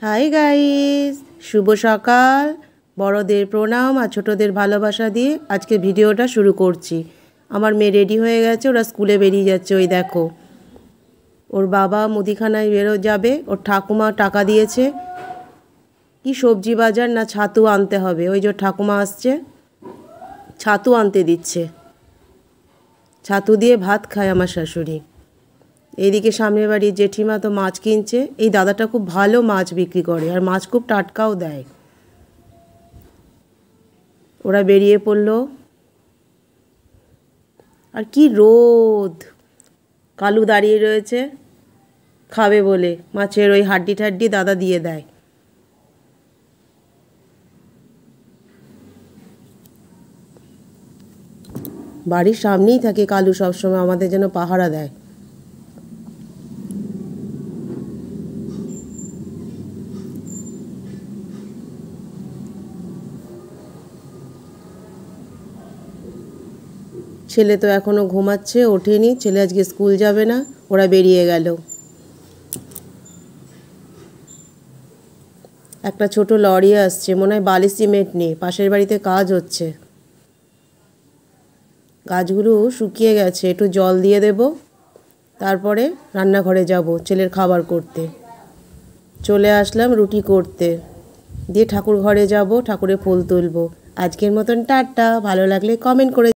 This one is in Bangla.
হাই গাইস, শুভ সকাল। বড়দের প্রণাম আর ছোটদের ভালোবাসা দিয়ে আজকে ভিডিওটা শুরু করছি। আমার মেয়ে রেডি হয়ে গেছে, ওরা স্কুলে বেরিয়ে যাচ্ছে। ওই দেখো, ওর বাবা মুদিখানায় যাবে, ওর ঠাকুমা টাকা দিয়েছে। কি সবজি বাজার না ছাতু আনতে হবে, ওই যে ঠাকুমা আসছে, ছাতু আনতে দিচ্ছে। ছাতু দিয়ে ভাত খায় আমার শাশুড়ি। এইদিকে সামনের বাড়ির জেঠিমা তো মাছ কিনছে। এই দাদাটা খুব ভালো মাছ বিক্রি করে আর মাছ খুব টাটকাও দেয়। ওরা বেরিয়ে পড়লো। আর কি রোদ! কালু দাঁড়িয়ে রয়েছে খাবে বলে, মাছের ওই হাড্ডি ঠাড্ডি দাদা দিয়ে দেয়। বাড়ির সামনেই থাকে কালু, সবসময় আমাদের যেন পাহারা দেয়। ছেলে তো এখনও ঘুমাচ্ছে, ওঠেনি। ছেলে আজকে স্কুল যাবে না, ওরা বেরিয়ে গেল। একটা ছোট লরি আসছে, মনে হয় বালি সিমেন্ট নিয়ে। পাশের বাড়িতে কাজ হচ্ছে। গাছগুলো শুকিয়ে গেছে, একটু জল দিয়ে দেব, তারপরে রান্নাঘরে যাব ছেলের খাবার করতে। চলে আসলাম রুটি করতে, দিয়ে ঠাকুর ঘরে যাব, ঠাকুরের ফুল তুলব। আজকের মতন টাটা। ভালো লাগলে কমেন্ট করে